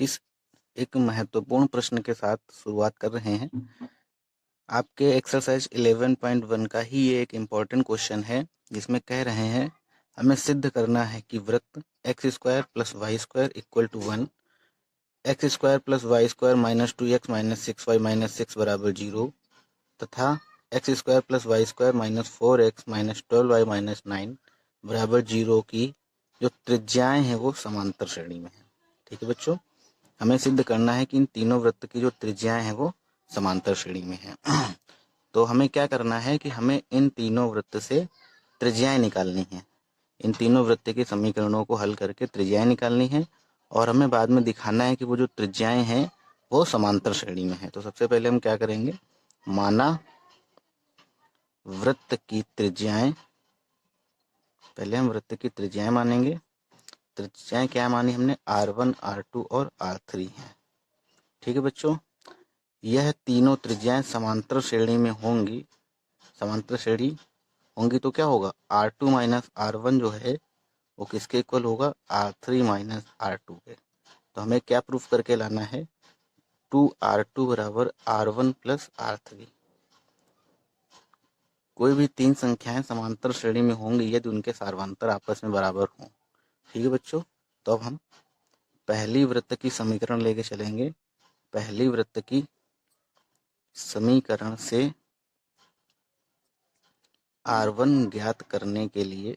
इस एक महत्वपूर्ण प्रश्न के साथ शुरुआत कर रहे हैं। आपके एक्सरसाइज 11.1 का ही ये एक इम्पॉर्टेंट क्वेश्चन है, जिसमें कह रहे हैं हमें सिद्ध करना है कि वृत्त x square plus y square equal to 1, x square plus y square minus 2x minus 6y minus 6 बराबर 0 तथा x square plus y square minus 4x minus 12y minus 9 बराबर 0 की जो त्रिज्याएं हैं वो समांतर श्रेणी में है। ठीक है बच्चों, हमें सिद्ध करना है कि इन तीनों वृत्त की जो त्रिज्याएं हैं वो समांतर श्रेणी में है। तो हमें क्या करना है कि हमें इन तीनों वृत्त से त्रिज्याएं निकालनी है। इन तीनों वृत्त के समीकरणों को हल करके त्रिज्याएं निकालनी है और हमें बाद में दिखाना है कि वो जो त्रिज्याएं हैं वो समांतर श्रेणी में है। तो सबसे पहले हम क्या करेंगे, माना वृत्त की त्रिज्याएं, पहले हम वृत्त की त्रिज्याएं मानेंगे। त्रिज्याएं क्या मानी हमने, R1, R2 और R3 हैं। ठीक है बच्चों, यह तीनों त्रिज्याएं समांतर श्रेणी में होंगी। समांतर श्रेणी होंगी तो क्या होगा, R2 माइनस R1 जो है वो किसके इक्वल होगा, R3 माइनस R2 के। तो हमें क्या प्रूफ करके लाना है, 2R2 बराबर R1 प्लस R3। कोई भी तीन संख्याएं समांतर श्रेणी में होंगी यदि उनके सार्वंतर आपस में बराबर हों। ठीक है बच्चों, तो अब हम पहली वृत्त की समीकरण लेके चलेंगे। पहली वृत्त की समीकरण से R1 ज्ञात करने के लिए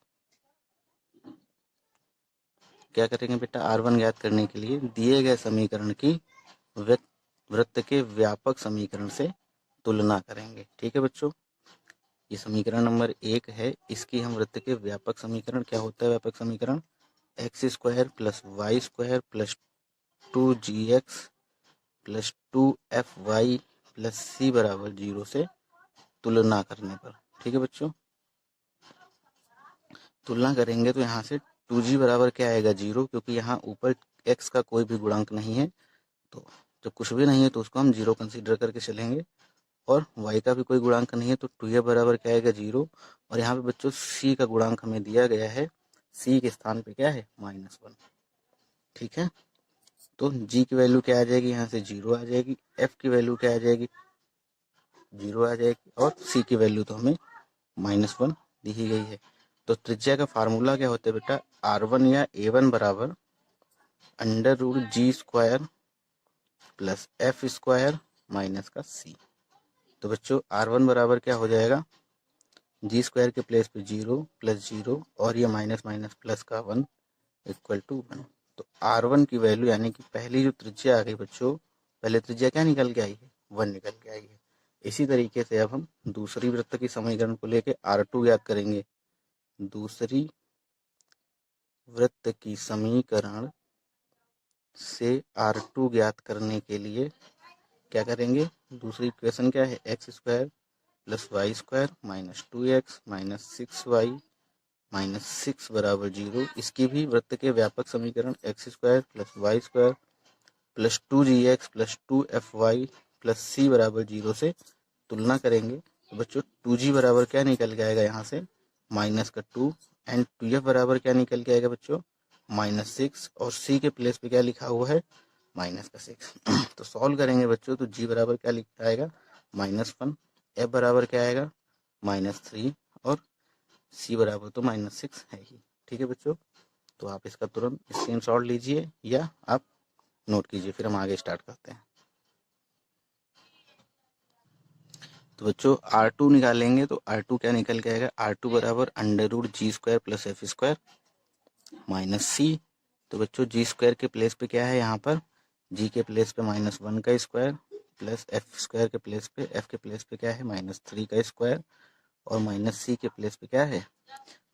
क्या करेंगे बेटा, R1 ज्ञात करने के लिए दिए गए समीकरण की वृत्त के व्यापक समीकरण से तुलना करेंगे। ठीक है बच्चों, ये समीकरण नंबर 1 है। इसकी हम वृत्त के व्यापक समीकरण, क्या होता है व्यापक समीकरण, x square plus y square plus 2gx plus 2fy plus c बराबर 0 से तुलना करने पर। ठीक है बच्चों, तुलना करेंगे तो यहाँ से 2g बराबर क्या आएगा, 0, क्योंकि यहाँ ऊपर x का कोई भी गुणांक नहीं है। तो जब कुछ भी नहीं है तो उसको हम 0 कंसीडर करके चलेंगे, और y का भी कोई गुणांक नहीं है तो 2a बराबर क्या आएगा, 0। और यहाँ पे बच्चों c का गुणांक हमें दिया गया है, c के स्थान पे क्या है, -1। ठीक है, तो g की वैल्यू क्या आ जाएगी, यहाँ से 0 आ जाएगी, f की वैल्यू क्या आ जाएगी, 0 आ जाएगी, और c की वैल्यू तो हमें -1 दी ही गई है। तो त्रिज्या का फार्मूला क्या होता है बेटा, R1 या A1 बराबर √g² plus f square minus का c। तो बच्चों R1 बराबर क्या हो जाएगा, g² के प्लेस पे 0 प्लस 0 और ये माइनस माइनस प्लस का 1 इक्वल टू 1। तो R1 की वैल्यू यानी कि पहली जो त्रिज्या आ गई बच्चों, पहले त्रिज्या क्या निकल के आई है, 1 निकल के आई है। इसी तरीके से अब हम दूसरी वृत्त की समीकरण को लेके R2 ज्ञात करेंगे। दूसरी वृत्त की समीकरण से R2 ज्ञात करने के लिए क्या करेंगे, दूसरी इक्वेशन क्या है, x square plus y square minus 2x minus 6y minus 6 बराबर 0। इसकी भी वृत्त के व्यापक समीकरण x square plus y square plus 2gx plus 2fy plus c बराबर 0 से तुलना करेंगे। तो बच्चों 2g बराबर क्या निकल के आएगा, यहाँ से माइनस का 2, एंड 2f बराबर क्या निकल के आएगा बच्चों, -6, और c के प्लेस पे क्या लिखा हुआ है, माइनस का 6। तो सॉल्व करेंगे बच्चों, तो g बराबर क्या लिखा आएगा, -1, f बराबर क्या आएगा, -3, और c बराबर तो -6 है ही। ठीक है बच्चों, तो आप इसका तुरंत स्क्रीनशॉट लीजिए या आप नोट कीजिए, फिर हम आगे स्टार्ट करते हैं। तो बच्चों R2 निकालेंगे तो R2 क्या निकल के आएगा, R2 बराबर √g² plus f square minus c। तो बच्चों g² के प्लेस पे क्या है, यहाँ पर g के प्लेस पे -1 का स्क्वायर प्लस f स्क्वायर के प्लेस पे, f के प्लेस पे क्या है, -3 का स्क्वायर, और माइनस c के प्लेस पे क्या है,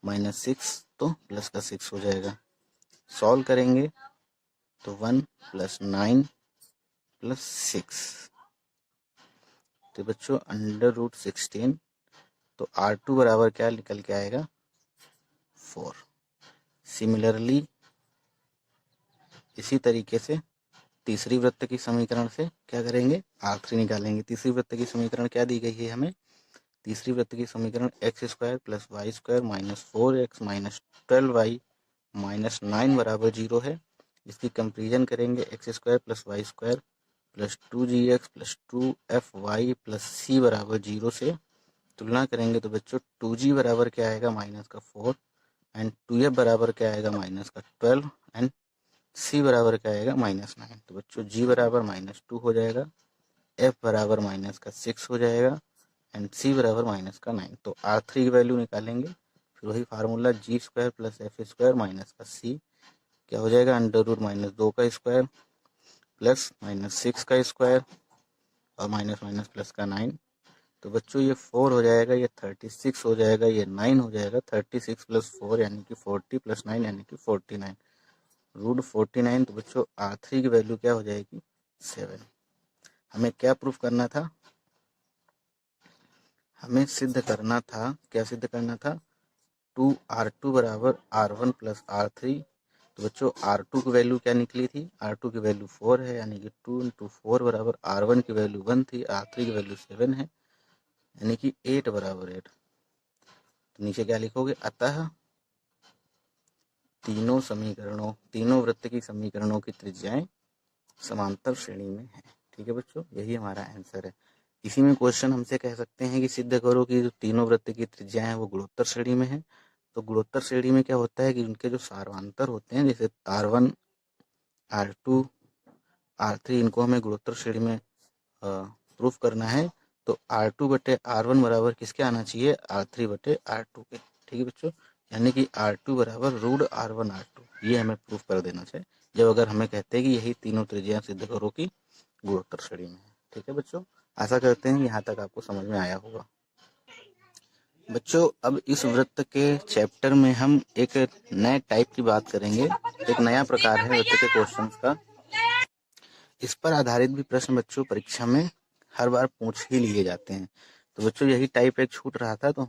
-6, तो प्लस का 6 हो जाएगा। सॉल्व करेंगे तो 1 प्लस 9 प्लस 6, तो बच्चों √16। तो R2 बराबर क्या निकल के आएगा, 4। सिमिलरली इसी तरीके से तीसरी वृत्त की समीकरण से क्या करेंगे, R3 निकालेंगे। तीसरी वृत्त की समीकरण क्या दी गई है हमें, तीसरी वृत्त की समीकरण x square plus y square minus 4x minus 12y minus 9 बराबर 0 है, इसकी कंपेरिजन करेंगे x square plus y square plus 2gx plus 2fy plus c बराबर 0 से तुलना करेंगे तो बच्चों 2g बराबर क्या आएगा माइनस का 4 एंड 2f बराबर क्या आएगा माइनस का 12 एंड c बराबर क्या आएगा -9। तो बच्चों g बराबर -2 हो जाएगा, f बराबर माइनस का 6 हो जाएगा एंड c बराबर माइनस का 9। तो R3 की वैल्यू निकालेंगे, फिर वही formula g square plus f square minus का c क्या हो जाएगा √-2 का स्क्वायर प्लस -6 का स्क्वायर और माइनस माइनस प्लस का 9। तो बच्चों ये 4 हो जाएगा, ये 36 हो जाएगा, ये 9 हो जाएगा। 36 प्लस 4 यानी कि 40 प्लस 9 यानी कि 49 √49। तो बच्चों R3 की वैल्यू क्या हो जाएगी 7। हमें क्या प्रूफ करना था, हमें सिद्ध करना था, क्या सिद्ध करना था 2R2 बराबर R1 प्लस R3। तो बच्चों R2 की वैल्यू क्या निकली थी, R2 की वैल्यू 4 है यानी कि 2 × 4 बराबर R1 की वैल्यू 1 थी, R3 की वैल्यू 7 है यानी कि 8 बराबर 8। तो नीचे क्या लिखोगे, अतः तीनों वृत्त की समीकरणों की त्रिज्याएं समांतर श्रेणी में है। ठीक है बच्चों, यही हमारा आंसर है। इसी में क्वेश्चन हमसे कह सकते हैं कि सिद्ध करो कि जो तीनों वृत्त की त्रिज्याएं हैं वो गुणोत्तर श्रेणी में है। तो गुणोत्तर श्रेणी में क्या होता है कि उनके जो सार्वंतर होते हैं, जैसे R1 R2 R3, इनको हमें गुणोत्तर श्रेणी में प्रूफ करना है। तो R2 बटे R1 बराबर किसके आना चाहिए, R3 बटे R2 के। ठीक है बच्चों, यानी कि R2 बराबर √R1 R2, ये हमें प्रूफ कर देना चाहिए जब अगर हमें कहते हैं कि यही तीनों त्रिज्याएं सिद्ध करो कि गुणोत्तर श्रेणी में है। ठीक है बच्चों, आशा करते हैं यहाँ तक आपको समझ में आया होगा। बच्चों अब इस वृत्त के चैप्टर में हम एक नए टाइप की बात करेंगे, एक नया प्रकार है वृत्त के क्वेश्चंस का। इस पर आधारित भी प्रश्न बच्चों परीक्षा में हर बार पूछ ही लिए जाते हैं। तो बच्चों यही टाइप एक छूट रहा था, तो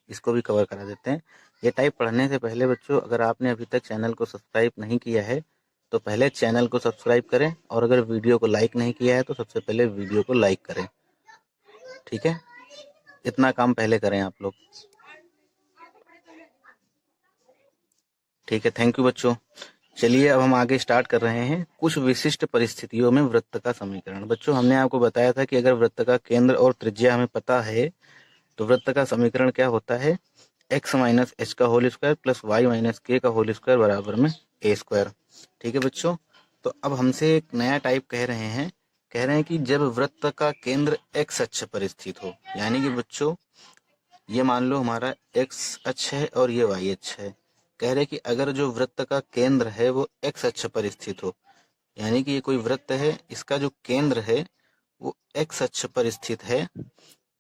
इसको भी कवर करा देते हैं। ये टाइप पढ़ने से पहले बच्चों अगर आपने अभी तक चैनल को सब्सक्राइब नहीं किया है तो पहले चैनल को सब्सक्राइब करें, और अगर वीडियो को लाइक नहीं किया है तो सबसे पहले वीडियो को लाइक करें। ठीक है, इतना काम पहले करें आप लोग। ठीक है, थैंक यू बच्चों। चलिए अब हम आगे स्टार्ट कर रहे हैं कुछ विशिष्ट परिस्थितियों में वृत्त का समीकरण। बच्चों हमने आपको बताया था कि अगर वृत्त का केंद्र और त्रिज्या हमें पता है तो वृत्त का समीकरण क्या होता है, x माइनस एच का whole square plus y minus k का होल स्क्वायर बराबर में a स्क्वायर। ठीक है बच्चों, तो अब हमसे एक नया टाइप कह रहे हैं कि जब वृत्त का केंद्र x अक्ष पर स्थित हो, यानी कि बच्चों ये मान लो हमारा x अक्ष है और ये y अक्ष है। कह रहे कि अगर जो वृत्त का केंद्र है वो x अक्ष पर स्थित हो, यानी कि ये कोई वृत्त है, इसका जो केंद्र है वो x अक्ष पर स्थित है,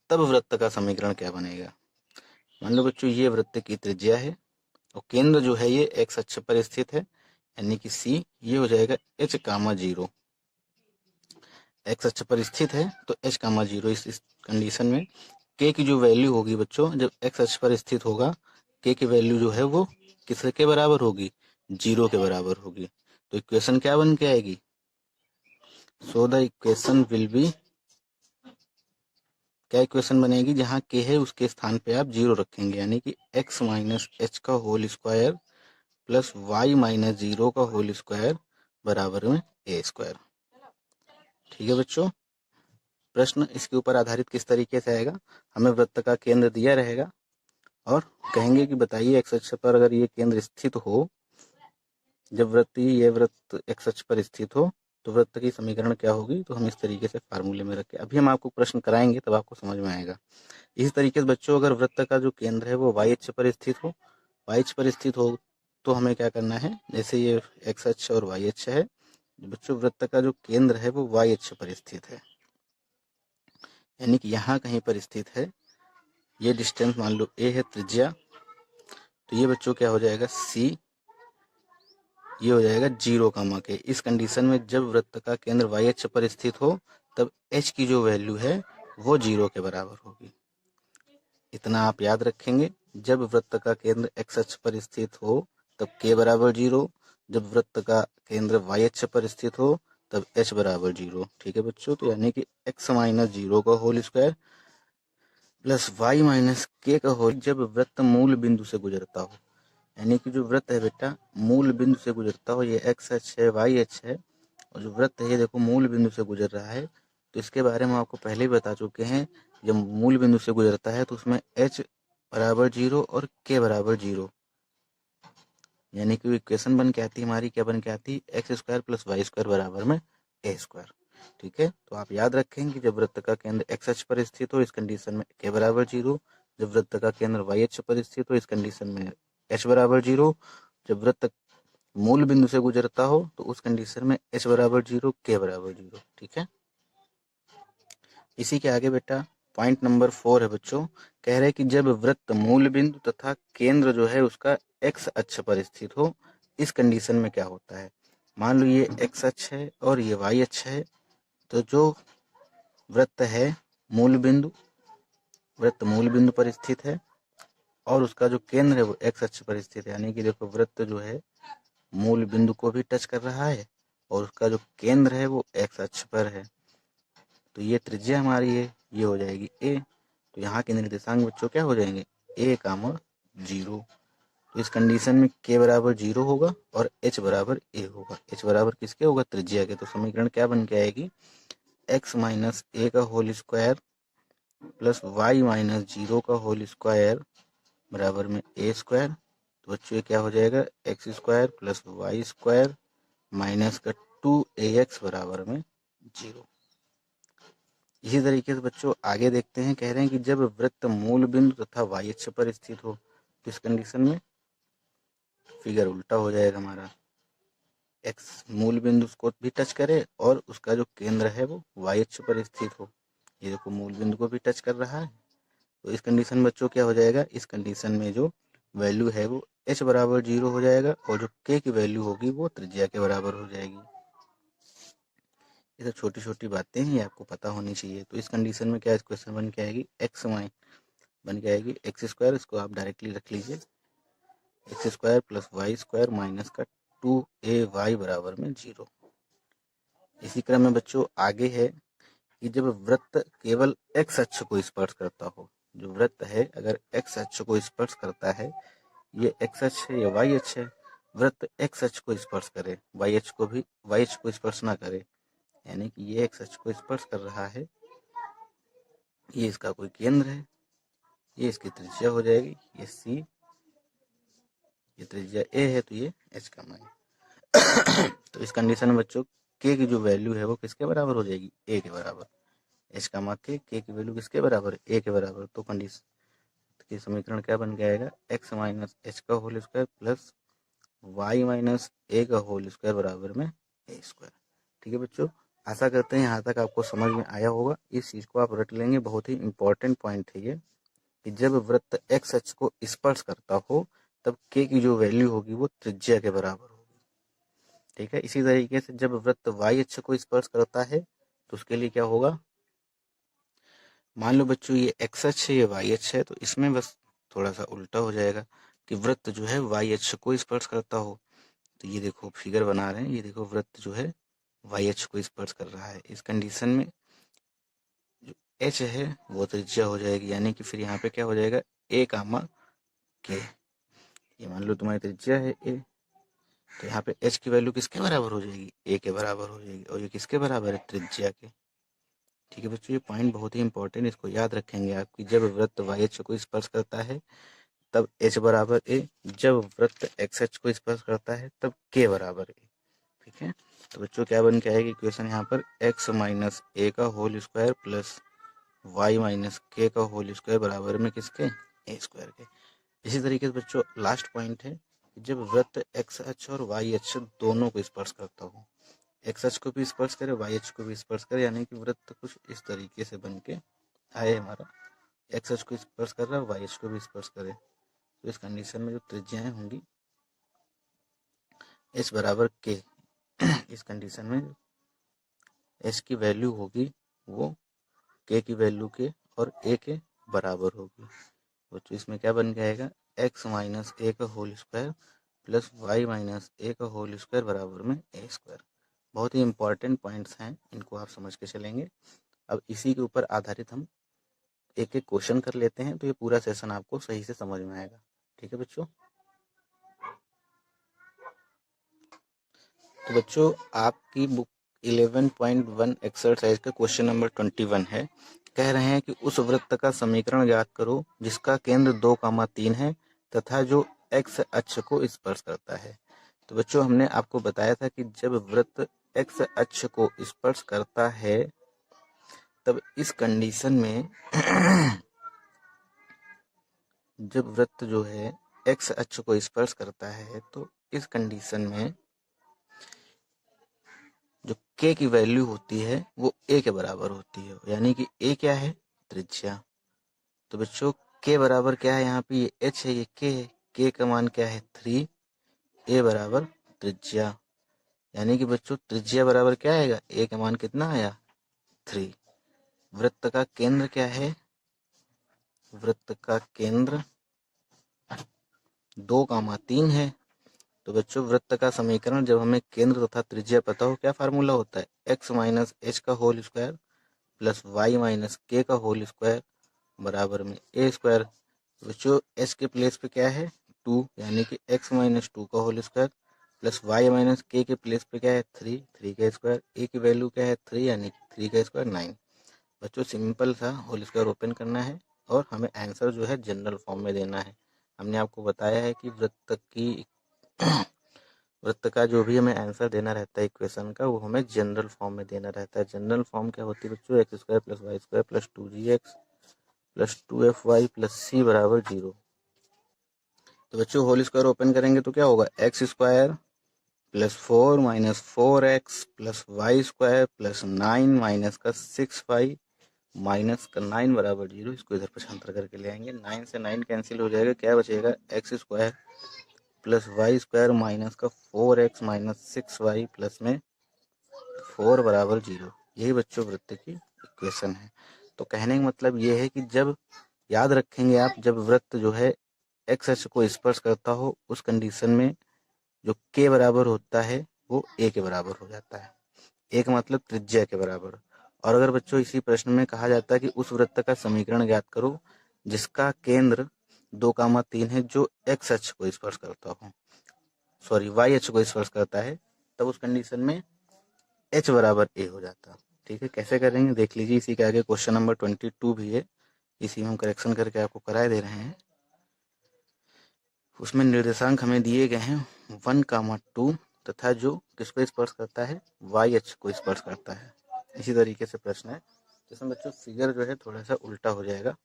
तब वृत्त का समीकरण क्या बनेगा। मान लो बच्चों ये वृत्त की त्रिज्या है और केंद्र जो है ये x अक्ष पर स्थित है, यानी कि c, ये हो जाएगा h, 0। x अक्ष पर स्थित है तो h, 0। इस कंडीशन में k की जो वैल्यू होगी बच्चों, जब x अक्ष पर स्थित होगा, k की वैल्यू जो है वो किसके बराबर होगी, 0 के बराबर होगी। तो इक्वेशन क्या बन के आएगी, so the equation will be, क्या इक्वेशन बनेगी, जहाँ k है उसके स्थान पे आप 0 रखेंगे, यानी कि x माइनस एच का whole square plus y minus 0 का होल स्क्वायर बराबर में a स्क्वायर। ठीक है बच्चों, प्रश्न इसके ऊपर आधारित किस तरीके से आएगा, हमें वृत्त का केंद्र दिया रहेगा और कहेंगे कि बताइए एक्स अक्ष पर अगर ये केंद्र स्थित हो, जब ये वृत्त एक्स अक्ष पर स्थित हो तो वृत्त की समीकरण क्या होगी। तो हम इस तरीके से फार्मूले में रखें, अभी हम आपको प्रश्न कराएंगे तब आपको समझ में आएगा। इसी तरीके से बच्चों अगर वृत्त का जो केंद्र है वो वाई अक्ष पर स्थित हो, तो हमें क्या करना है, जैसे ये एक्स अक्ष और वाई अक्ष है, बच्चों वृत्त का जो केंद्र है वो वाई अक्ष पर स्थित है, यानी कि यहाँ कहीं पर स्थित है। ये डिस्टेंस मान लो a है त्रिज्या, तो ये बच्चों क्या हो जाएगा c, ये हो जाएगा 0, के। इस कंडीशन में जब वृत्त का केंद्र y अक्ष पर स्थित हो तब h की जो वैल्यू है वो 0 के बराबर होगी। इतना आप याद रखेंगे, जब वृत्त का केंद्र x अक्ष पर स्थित हो तब k बराबर 0, जब वृत्त का केंद्र y अक्ष पर स्थित हो तब h बराबर 0। ठीक है बच्चों, तो यानी कि x माइनस 0 का whole square plus y minus k का होल, जब वृत्त मूल बिंदु से गुजरता हो, यानी कि जो वृत्त है बेटा मूल बिंदु से गुजरता हो, ये एक्स अक्ष है, वाई अक्ष है, और जो वृत्त है ये देखो मूल बिंदु से गुजर रहा है। तो इसके बारे में आपको पहले ही बता चुके हैं, जब मूल बिंदु से गुजरता है तो उसमें h बराबर 0 और k बराबर 0, यानी कि इक्वेशन बन के आती है हमारी, क्या बन के आती है, x square plus y square बराबर में ए स्क्वायर। ठीक है, तो आप याद रखेंगे जब वृत्त का केंद्र एक्स अक्ष पर स्थित हो इस कंडीशन में k बराबर 0, जब वृत्त का केंद्र वाई अक्ष पर स्थित हो इस कंडीशन में h बराबर 0, जब वृत्त मूल बिंदु से गुजरता हो तो उस कंडीशन में h बराबर 0, k बराबर 0। ठीक है, इसी के आगे बेटा पॉइंट नंबर 4 है बच्चों, कह रहे हैं कि जब वृत्त मूल बिंदु तथा केंद्र जो है उसका एक्स अक्ष पर स्थित हो इस कंडीशन में क्या होता है। मान लो ये एक्स अक्ष है और ये वाई अक्ष है, तो जो वृत्त है मूल बिंदु, वृत्त मूल बिंदु पर स्थित है और उसका जो केंद्र है वो एक्स अक्ष पर स्थित है, यानी कि देखो वृत्त जो है मूल बिंदु को भी टच कर रहा है और उसका जो केंद्र है वो एक्स अक्ष पर है। तो ये त्रिज्या हमारी है, ये हो जाएगी ए। तो यहाँ के निर्देशांक बच्चों क्या हो जाएंगे, ए कामा 0। तो इस कंडीशन में के बराबर 0 होगा और एच बराबर ए होगा। एच बराबर किसके होगा, त्रिज्या के। तो समीकरण क्या बन के आएगी, एक्स माइनस ए का whole square plus y minus 0 का होल स्क्वायर बराबर में ए स्क्वायर। तो बच्चों ये क्या हो जाएगा, x square plus y square minus का 2ax बराबर में 0। इसी तरीके से बच्चों आगे देखते हैं, कह रहे हैं कि जब वृत्त मूल बिंदु तथा वाई अक्ष पर स्थित हो तो इस कंडीशन में फिगर उल्टा हो जाएगा हमारा, एक्स मूल बिंदु को भी टच करे और उसका जो केंद्र है वो वाई अक्ष पर स्थित हो। ये देखो मूल बिंदु को भी टच कर रहा है। तो इस कंडीशन बच्चों क्या हो जाएगा, इस कंडीशन में जो वैल्यू है वो h बराबर 0 हो जाएगा और जो k की वैल्यू होगी वो त्रिज्या के बराबर हो जाएगी। ये सब छोटी छोटी बातें हैं, ये आपको पता होनी चाहिए। तो इस कंडीशन में क्या इक्वेशन बन के आएगी, एक्स माइन बन के आएगी एक्स स्क्वायर, इसको आप डायरेक्टली रख लीजिए, x square plus y square minus का 2ay बराबर में 0। इसी क्रम में बच्चों आगे है कि जब वृत्त केवल एक्स अक्ष को स्पर्श करता हो, जो वृत्त है अगर एक्स अक्ष को स्पर्श करता है, ये एक्स अक्ष है या वाई अक्ष है, वृत्त एक्स अक्ष को स्पर्श करे, वाई अक्ष को स्पर्श ना करे, यानी कि ये एक्स अक्ष को स्पर्श कर रहा है, ये इसका कोई केंद्र है, ये इसकी त्रिज्या हो जाएगी, ये सी, ये त्रिज्या ए है तो ये एच का मान। तो इस कंडीशन में बच्चों के की जो वैल्यू है वो किसके बराबर हो जाएगी, ए के बराबर। एच का मान के की वैल्यू किसके बराबर, ए के बराबर। तो कंडीशन की समीकरण क्या बन के आएगा, एक्स माइनस एच का whole square plus y minus a का होल स्क्वायर बराबर में ए स्क्वायर। ठीक है बच्चों, आशा करते हैं यहाँ तक आपको समझ में आया होगा। इस चीज़ को आप रट लेंगे, बहुत ही इंपॉर्टेंट पॉइंट है ये, कि जब वृत्त एक्स अक्ष को स्पर्श करता हो तब के की जो वैल्यू होगी वो त्रिज्या के बराबर होगी। ठीक है, इसी तरीके से जब वृत्त वाई अक्ष को स्पर्श करता है तो उसके लिए क्या होगा, मान लो बच्चों ये एक्स अक्ष है ये वाई अक्ष है, तो इसमें बस थोड़ा सा उल्टा हो जाएगा कि वृत्त जो है वाई अक्ष को स्पर्श करता हो। तो ये देखो फिगर बना रहे हैं, ये देखो वृत्त जो है वाई अक्ष को स्पर्श कर रहा है। इस कंडीशन में जो एच है वो त्रिज्या हो जाएगी, यानी कि फिर यहाँ पे क्या हो जाएगा, ए कामा के। ये मान लो तुम्हारी त्रिज्या है ए, तो यहाँ पे एच की वैल्यू किसके बराबर हो जाएगी, ए के बराबर हो जाएगी, और ये किसके बराबर है, त्रिज्या के। ठीक है बच्चों, ये पॉइंट बहुत ही इंपॉर्टेंट, इसको याद रखेंगे आप कि जब वृत्त वाई अक्ष को स्पर्श करता है तब एच बराबर ए, जब वृत्त एक्स अक्ष को स्पर्श करता है तब के बराबर ए। ठीक है, तो बच्चों क्या बन के आएगी इक्वेशन यहाँ पर, एक्स माइनस ए का whole square plus y minus k का होल स्क्वायर बराबर में किसके, ए स्क्वायर के। इसी तरीके से बच्चों लास्ट पॉइंट है कि जब वृत्त एक्स अक्ष और वाई अक्ष दोनों को स्पर्श करता हो, एक्स अक्ष को भी स्पर्श करे वाई अक्ष को भी स्पर्श करे, यानी कि वृत्त कुछ इस तरीके से बन के आए हमारा, एक्स अक्ष को स्पर्श कर रहा है वाई अक्ष को भी स्पर्श करे। तो इस कंडीशन में जो त्रिज्याएं होंगी एच बराबर के, इस कंडीशन में एच की वैल्यू होगी वो के की वैल्यू के और ए के बराबर होगी। तो इसमें क्या बन जाएगा, एक्स माइनस ए का whole square plus y minus a का होल स्क्वायर बराबर में ए स्क्वायर। बहुत ही इंपॉर्टेंट पॉइंट्स हैं, इनको आप समझ के चलेंगे। अब इसी के ऊपर आधारित हम एक एक क्वेश्चन कर लेते हैं, तो ये पूरा सेशन आपको सही से समझ में आएगा। ठीक है बच्चों। तो बच्चों आपकी बुक 11.1 एक्सरसाइज का क्वेश्चन नंबर 21 है। कह रहे हैं कि उस वृत्त का समीकरण ज्ञात करो जिसका केंद्र 2,3 है तथा जो एक्स अक्ष को स्पर्श करता है। तो बच्चों हमने आपको बताया था कि जब वृत्त एक्स अक्ष को स्पर्श करता है तब इस कंडीशन में जब वृत्त जो है एक्स अक्ष को स्पर्श करता है तो इस कंडीशन में जो k की वैल्यू होती है वो a के बराबर होती है, यानी कि a क्या है, त्रिज्या। तो बच्चों k बराबर क्या है, यहाँ पे ये h है, ये k है, k का मान क्या है 3, a बराबर त्रिज्या, यानी कि बच्चों त्रिज्या बराबर क्या आएगा, a का मान कितना आया 3। वृत्त का केंद्र क्या है, वृत्त का केंद्र 2,3 है। तो बच्चों वृत्त का समीकरण जब हमें केंद्र तथा त्रिज्या पता हो, क्या फार्मूला होता है, x माइनस एच का whole square plus y minus k का होल स्क्वायर बराबर में ए स्क्वायर। बच्चों एच के प्लेस पे क्या है 2, यानी कि x माइनस 2 का whole square plus y minus के प्लेस पे क्या है 3 का स्क्वायर, ए की वैल्यू क्या है 3, यानी कि 3 का स्क्वायर 9। बच्चों सिंपल सा होल स्क्वायर ओपन करना है और हमें आंसर जो है जनरल फॉर्म में देना है। हमने आपको बताया है कि वृत्त का जो भी हमें आंसर देना रहता है इक्वेशन का, वो हमें जनरल फॉर्म में देना रहता है। जनरल फॉर्म क्या होती है बच्चों, x square plus y square plus 2gx plus 2fy plus c बराबर 0। तो बच्चों होल स्क्वायर ओपन करेंगे तो क्या होगा, x square plus 4 minus 4x plus y square plus 9 minus का 6y माइनस का 9 बराबर 0। इसको इधर पक्षांतर करके ले आएंगे, 9 से 9 कैंसिल हो जाएगा, क्या बचेगा x square plus y square minus का 4x माइनस 6y प्लस में 4 बराबर 0। यही बच्चों वृत्त की इक्वेशन है। तो कहने का मतलब ये है कि जब याद रखेंगे आप, जब वृत्त जो है एक्स अक्ष को स्पर्श करता हो उस कंडीशन में जो k बराबर होता है वो a के बराबर हो जाता है, a का मतलब त्रिज्या के बराबर। और अगर बच्चों इसी प्रश्न में कहा जाता है कि उस वृत्त का समीकरण ज्ञात करो जिसका केंद्र 2,3 है जो एक्स अक्ष को स्पर्श करता हो, सॉरी वाई अक्ष को स्पर्श करता है, तब उस कंडीशन में h बराबर a हो जाता। ठीक है, कैसे करेंगे देख लीजिए, इसी के आगे क्वेश्चन नंबर 22 भी है, इसी में हम करेक्शन करके आपको कराए दे रहे हैं। उसमें निर्देशांक हमें दिए गए हैं 1,2 तथा जो किसको स्पर्श करता है, वाई अक्ष को स्पर्श करता है। इसी तरीके से प्रश्न है, इसमें बच्चों फिगर जो है थोड़ा सा उल्टा हो जाएगा,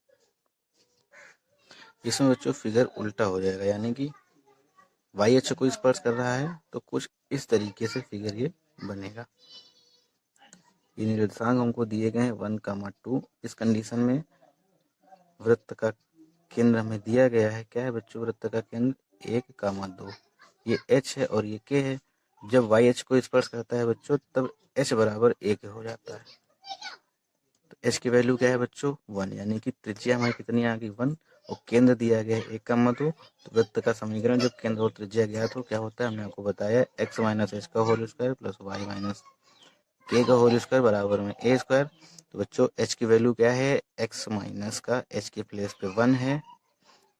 इसमें बच्चों फिगर उल्टा हो जाएगा, यानी कि वाई अक्ष को स्पर्श कर रहा है तो कुछ इस तरीके से फिगर ये बनेगा। ये निर्देशांक हमको दिए गए हैं 1,2। इस कंडीशन में वृत्त का केंद्र हमें दिया गया है, क्या है बच्चों, वृत्त का केंद्र 1,2, ये h है और ये k है। जब y h को स्पर्श करता है बच्चों तब h बराबर 1 हो जाता है। तो h की वैल्यू क्या है बच्चों 1, यानी कि त्रिज्या हमारी कितनी आ गई 1 और केंद्र दिया गया है 1,2। तो वृत्त का समीकरण जब केंद्र और त्रिज्या ज्ञात हो क्या होता है, हमने आपको बताया x माइनस एच का whole square plus y minus k का होल स्क्वायर बराबर में a स्क्वायर। तो बच्चों h की वैल्यू क्या है, x माइनस का h के प्लेस पे 1 है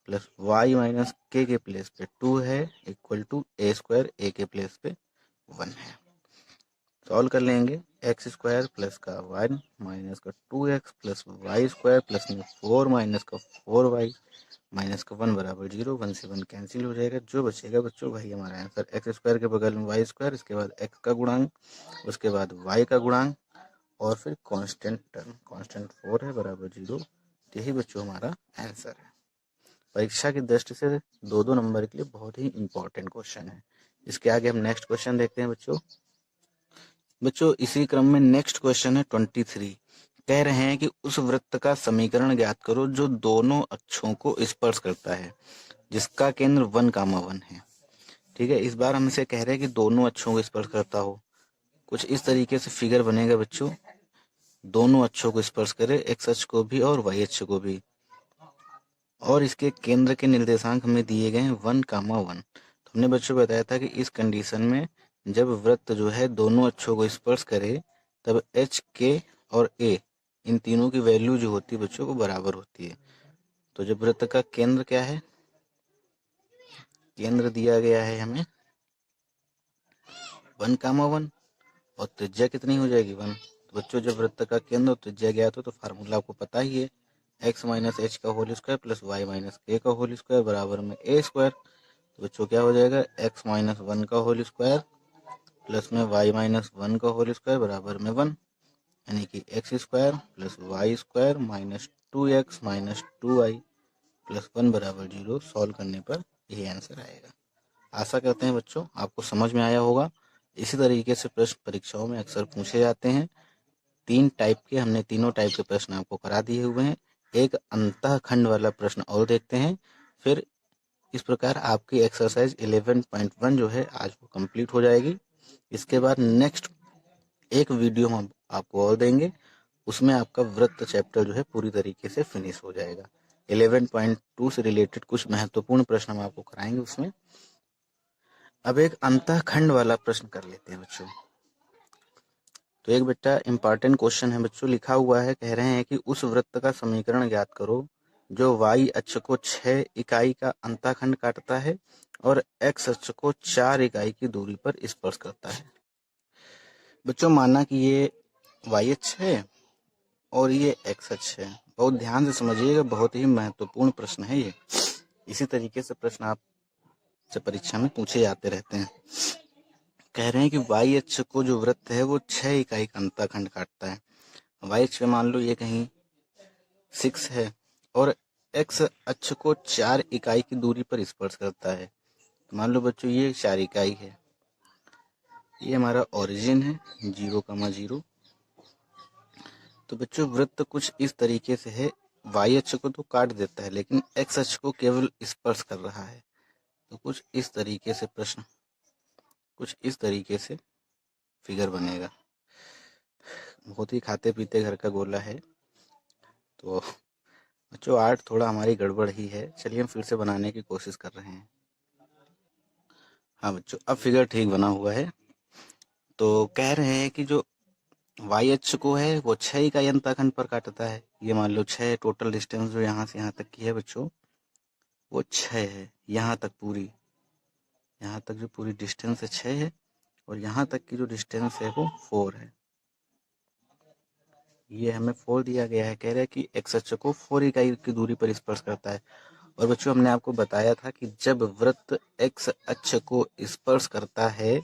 प्लस y माइनस के प्लेस पे 2 है equal to a square a के प्लेस पे 1 है। सॉल्व कर लेंगे, एक्स स्क्वायर प्लस का 1 माइनस का 2x plus y square plus में 4 माइनस का 4y माइनस का 1 बराबर 0। 1 से 1 कैंसिल हो जाएगा, जो बचेगा बच्चों वही हमारा आंसर। एक्स स्क्वायर के बगल में वाई स्क्वायर, इसके बाद एक्स का गुणांक, उसके बाद वाई का गुणांक और फिर कांस्टेंट टर्म, कांस्टेंट 4 है बराबर 0। यही बच्चों हमारा आंसर है। परीक्षा की दृष्टि से 2-2 नंबर के लिए बहुत ही इंपॉर्टेंट क्वेश्चन है। इसके आगे हम नेक्स्ट क्वेश्चन देखते हैं बच्चों इसी क्रम में नेक्स्ट क्वेश्चन है 23। कह रहे हैं कि उस वृत्त का समीकरण ज्ञात करो जो दोनों अक्षों को स्पर्श करता है जिसका केंद्र 1,1 है। ठीक है, इस बार हमसे कह रहे हैं कि दोनों अक्षों को स्पर्श करता हो। कुछ इस तरीके से फिगर बनेगा बच्चों, दोनों अक्षों को स्पर्श करे, एक्स अक्ष को भी और वाई अक्ष को भी, और इसके केंद्र के निर्देशांक हमें दिए गए हैं 1,1। तो हमने बच्चों बताया था कि इस कंडीशन में जब वृत्त जो है दोनों अक्षों को स्पर्श करे तब एच के और ए इन तीनों की वैल्यू जो होती है बच्चों को बराबर होती है। तो जब वृत्त का केंद्र क्या है, केंद्र दिया गया है हमें 1, और त्रिज्या कितनी हो जाएगी 1। तो बच्चों जब वृत्त का केंद्र और त्रिज्या ज्ञात हो तो फार्मूला आपको पता ही है, x माइनस एच का whole square plus y minus k का होल स्क्वायर बराबर में a स्क्वायर। तो बच्चों क्या हो जाएगा, x माइनस 1 का होल स्क्वायर प्लस में y माइनस 1 का होल स्क्वायर बराबर में 1, यानी कि x square plus y square minus 2x minus 2y plus 1 बराबर 0। सॉल्व करने पर यही आंसर आएगा। आशा करते हैं बच्चों आपको समझ में आया होगा। इसी तरीके से प्रश्न परीक्षाओं में अक्सर पूछे जाते हैं। हमने तीनों टाइप के प्रश्न आपको करा दिए हुए हैं। एक अंतःखंड वाला प्रश्न और देखते हैं, फिर इस प्रकार आपकी एक्सरसाइज 11.1 जो है आज वो कंप्लीट हो जाएगी। इसके बाद नेक्स्ट एक वीडियो हम आपको और देंगे, उसमें आपका वृत्त चैप्टर जो है पूरी तरीके से फिनिश हो जाएगा। 11.2 से रिलेटेड कुछ महत्वपूर्ण प्रश्न हम आपको कराएंगे उसमें। अब एक अंतःखंड वाला प्रश्न कर लेते हैं बच्चों। तो एक बेटा इंपॉर्टेंट क्वेश्चन है बच्चों, लिखा हुआ है, कह रहे हैं कि उस वृत्त का समीकरण ज्ञात करो जो y अक्ष को 6 इकाई का अंतःखंड काटता है और x अक्ष को 4 इकाई की दूरी पर स्पर्श करता है। बच्चों माना कि ये y अक्ष है और ये x अक्ष है। बहुत ध्यान से समझिएगा, बहुत ही महत्वपूर्ण प्रश्न है ये। इसी तरीके से प्रश्न आपसे परीक्षा में पूछे जाते रहते हैं। कह रहे हैं कि y अक्ष को जो वृत्त है वो 6 इकाई का अंतःखंड काटता है। y अक्ष पे मान लो ये कहीं 6 है और x अक्ष को 4 इकाई की दूरी पर स्पर्श करता है। तो मान लो बच्चों ये 4 इकाई है, ये हमारा ओरिजिन है 0,0। तो बच्चों वृत्त कुछ इस तरीके से है, y अक्ष को तो काट देता है लेकिन x अक्ष को केवल स्पर्श कर रहा है। तो कुछ इस तरीके से फिगर बनेगा। बहुत ही खाते पीते घर का गोला है। तो बच्चों आर्ट थोड़ा हमारी गड़बड़ ही है, चलिए हम फिर से बनाने की कोशिश कर रहे हैं। हाँ बच्चों अब फिगर ठीक बना हुआ है। तो कह रहे हैं कि जो y अक्ष को है वो 6 इकाई अंतःखंड पर काटता है। ये मान लो 6 टोटल डिस्टेंस जो यहाँ से यहाँ तक की है बच्चों वो 6 है। यहाँ तक जो पूरी डिस्टेंस है 6 है और यहाँ तक की जो डिस्टेंस है वो 4 है। ये हमें 4 दिया गया है। कह रहे हैं कि x अक्ष को 4 इकाई की दूरी पर स्पर्श करता है। और बच्चों हमने आपको बताया था कि जब वृत्त x अक्ष को स्पर्श करता है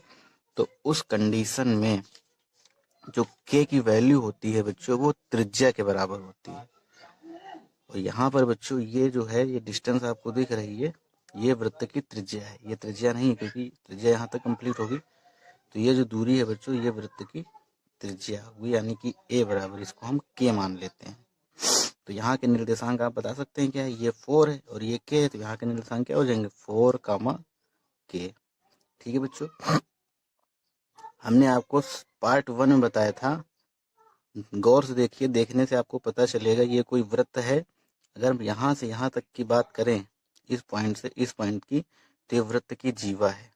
तो उस कंडीशन में जो k की वैल्यू होती है बच्चों वो त्रिज्या के बराबर होती है। और यहाँ पर बच्चों ये जो है ये डिस्टेंस आपको दिख रही है, ये वृत्त की त्रिज्या है। ये त्रिज्या नहीं है क्योंकि त्रिज्या यहाँ तक कंप्लीट होगी। तो ये जो दूरी है बच्चों ये वृत्त की त्रिज्या होगी, यानी कि a बराबर इसको हम k मान लेते हैं। तो यहाँ के निर्देशांक आप बता सकते हैं क्या है, ये 4 है और ये k है। तो यहाँ के निर्देशांक क्या हो जाएंगे 4, k। ठीक है बच्चों, हमने आपको पार्ट 1 में बताया था, गौर से देखिए, देखने से आपको पता चलेगा ये कोई वृत्त है। अगर यहाँ से यहाँ तक की बात करें, इस पॉइंट से इस पॉइंट की, तो ये वृत्त की जीवा है।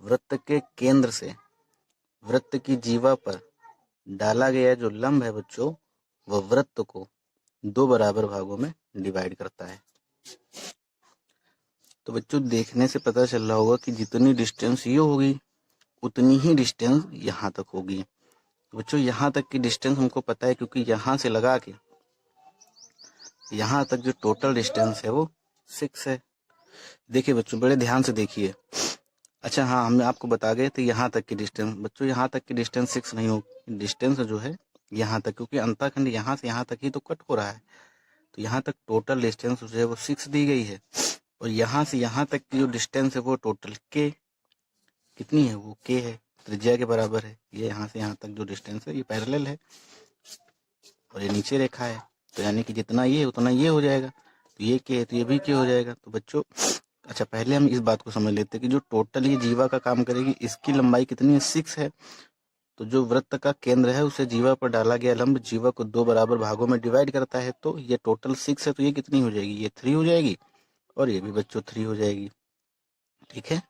वृत्त के केंद्र से वृत्त की जीवा पर डाला गया जो लंब है बच्चों वह वृत्त को 2 बराबर भागों में डिवाइड करता है। तो बच्चों देखने से पता चल रहा होगा कि जितनी डिस्टेंस ये होगी उतनी ही डिस्टेंस यहाँ तक होगी। तो बच्चों यहाँ तक की डिस्टेंस हमको पता है क्योंकि यहाँ से लगा के यहाँ तक जो टोटल डिस्टेंस है वो 6 है। देखिए बच्चों बड़े ध्यान से देखिए। अच्छा हाँ, हमने आपको बता गए थे यहाँ तक की डिस्टेंस। बच्चों यहाँ तक की डिस्टेंस 6 नहीं होगी, डिस्टेंस जो है यहाँ तक, क्योंकि अंतःखंड यहाँ से यहाँ तक ही तो कट हो रहा है। तो यहाँ तक टोटल डिस्टेंस जो है वो 6 दी गई है और यहाँ से यहाँ तक की जो डिस्टेंस है वो टोटल k कितनी है, वो k है, त्रिज्या के बराबर है। ये यहाँ से यहाँ तक जो डिस्टेंस है ये पैरेलल है और ये नीचे रेखा है। तो यानी कि जितना ये उतना ये हो जाएगा। तो ये k है तो ये भी k हो जाएगा। तो बच्चों अच्छा पहले हम इस बात को समझ लेते हैं कि जो टोटल ये जीवा का काम करेगी इसकी लंबाई कितनी है 6 है। तो जो वृत्त का केंद्र है उसे जीवा पर डाला गया लंब जीवा को 2 बराबर भागों में डिवाइड करता है। तो ये टोटल 6 है तो ये कितनी हो जाएगी, ये 3 हो जाएगी और ये भी बच्चों 3 हो जाएगी। ठीक है,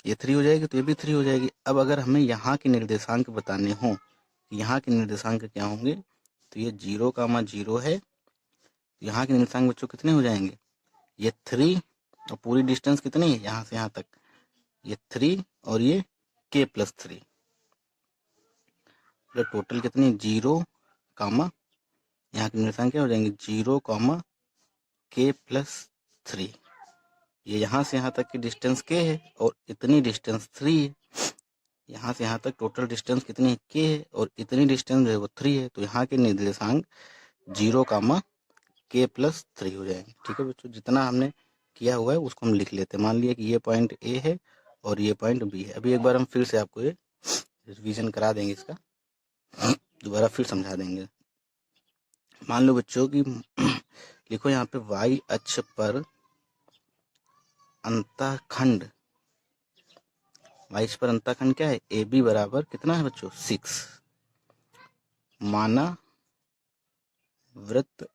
ये 3 हो जाएगी तो ये भी 3 हो जाएगी। अब अगर हमें यहाँ के निर्देशांक बताने हों, यहाँ के निर्देशांक क्या होंगे, तो ये 0,0 है। यहाँ के निर्देशांक बच्चों कितने हो जाएंगे, ये 3 और पूरी डिस्टेंस कितनी है यहाँ से यहाँ तक, ये 3 और ये k+3। तो टोटल कितनी 0 कामा यहाँ की निर्देशांक क्या हो जाएंगे 0 कामा k प्लस 3। ये यहाँ से यहाँ तक की डिस्टेंस k है और इतनी डिस्टेंस 3 है। यहाँ से यहाँ तक टोटल डिस्टेंस कितनी है k है और इतनी डिस्टेंस जो है वो 3 है। तो यहाँ के निर्देशांक 0 कामा k प्लस 3 हो जाएंगे। ठीक है बच्चों, जितना हमने किया हुआ है उसको हम लिख लेते हैं। मान लिया कि ये पॉइंट A है और ये पॉइंट B है। अभी एक बार हम फिर से आपको ये रिवीजन करा देंगे, इसका दोबारा फिर समझा देंगे। मान लो बच्चों कि लिखो यहाँ पे y अक्ष पर अंतःखंड, y अक्ष पर अंतःखंड क्या है AB बराबर कितना है बच्चों 6। माना वृत्त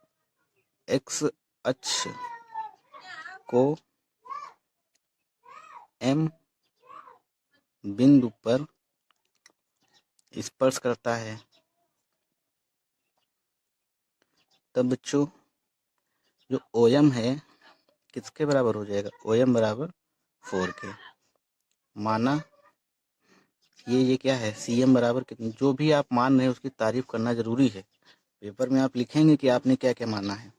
x अक्ष को M बिंदु पर स्पर्श करता है, तब बच्चों जो OM है किसके बराबर हो जाएगा OM बराबर 4k। माना ये क्या है CM बराबर कितनी, जो भी आप मान रहे हैं उसकी तारीफ करना जरूरी है। पेपर में आप लिखेंगे कि आपने क्या क्या माना है।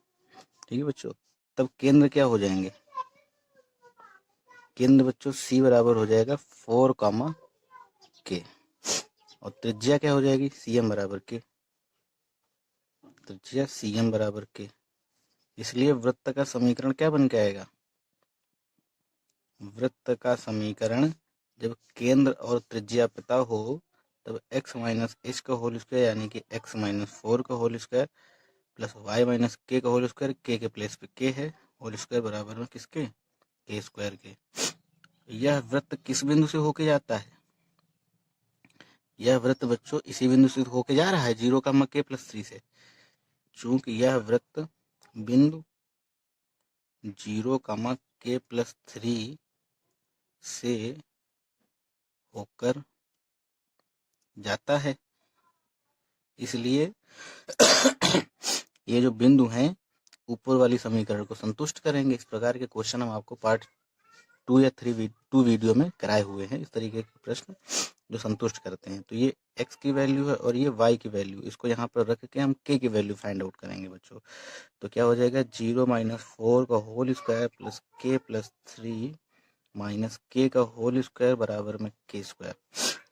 ठीक है बच्चों, तब केंद्र क्या हो जाएंगे, केंद्र बच्चों C बराबर हो जाएगा 4 कामा k और त्रिज्या क्या हो जाएगी CM बराबर k, त्रिज्या CM बराबर k। इसलिए वृत्त का समीकरण क्या बन के आएगा, वृत्त का समीकरण जब केंद्र और त्रिज्या पता हो तब x माइनस एच का होल स्क्वायर यानी कि x माइनस 4 का whole square plus y minus k का होल स्क्वायर, k के प्लेस पे k है, होल स्क्वायर बराबर में किसके k स्क्वायर के। यह वृत्त किस बिंदु से होके जाता है, यह वृत्त बच्चों इसी बिंदु से होके जा रहा है 0 का k प्लस 3 से। चूंकि यह वृत्त बिंदु 0 k प्लस 3 से होकर जाता है, इसलिए ये जो बिंदु हैं ऊपर वाली समीकरण को संतुष्ट करेंगे। इस प्रकार के क्वेश्चन हम आपको पार्ट 2 या 2 वीडियो में कराए हुए हैं, इस तरीके के प्रश्न जो संतुष्ट करते हैं। तो ये x की वैल्यू है और ये y की वैल्यू, इसको यहाँ पर रख के हम k की वैल्यू फाइंड आउट करेंगे बच्चों। तो क्या हो जाएगा 0 माइनस 4 का whole square plus k plus 3 minus k का होल स्क्वायर बराबर में k स्क्वायर।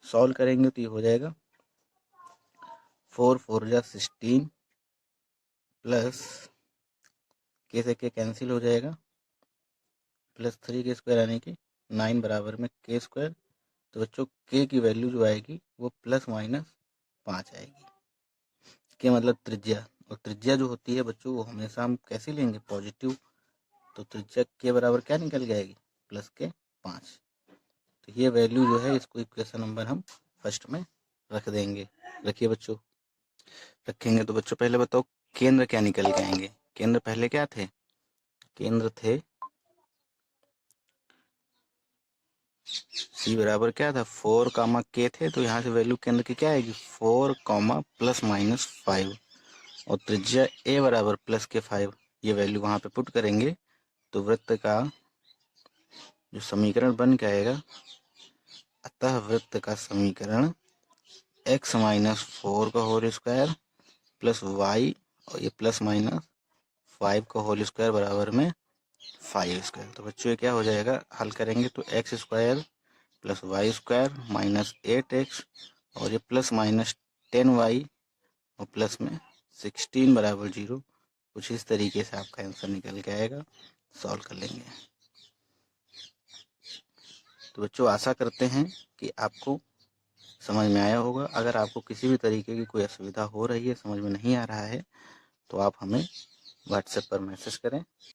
सॉल्व करेंगे तो ये हो जाएगा 4 4 जा 16 प्लस k से k कैंसिल हो जाएगा प्लस 3 के स्क्वायर यानी कि 9 बराबर में k स्क्वायर। तो बच्चों k की वैल्यू जो आएगी वो प्लस माइनस 5 आएगी। k मतलब त्रिज्या, और त्रिज्या जो होती है बच्चों वो हमेशा हम कैसे लेंगे पॉजिटिव। तो त्रिज्या k बराबर क्या निकल जाएगी प्लस के 5। तो ये वैल्यू जो है इसको इक्वेशन नंबर हम फर्स्ट में रख देंगे। रखिए बच्चों, रखेंगे तो बच्चों पहले बताओ केंद्र क्या निकल के आएंगे। केंद्र पहले क्या थे, केंद्र थे C बराबर क्या था 4 कामा k थे, तो यहाँ से वैल्यू केंद्र की क्या आएगी 4 कामा प्लस माइनस 5 और त्रिज्या a बराबर प्लस के 5। ये वैल्यू वहाँ पे पुट करेंगे तो वृत्त का जो समीकरण बन के आएगा, अतः वृत्त का समीकरण x माइनस 4 का होल स्क्वायर प्लस y और ये प्लस माइनस 5 का होल स्क्वायर बराबर में 5 स्क्वायर। तो बच्चों ये क्या हो जाएगा, हल करेंगे तो x square plus y square minus 8x और ये प्लस माइनस 10y और प्लस में 16 बराबर 0। कुछ इस तरीके से आपका आंसर निकल के आएगा, सॉल्व कर लेंगे। तो बच्चों आशा करते हैं कि आपको समझ में आया होगा। अगर आपको किसी भी तरीके की कोई असुविधा हो रही है, समझ में नहीं आ रहा है, तो आप हमें व्हाट्सएप पर मैसेज करें।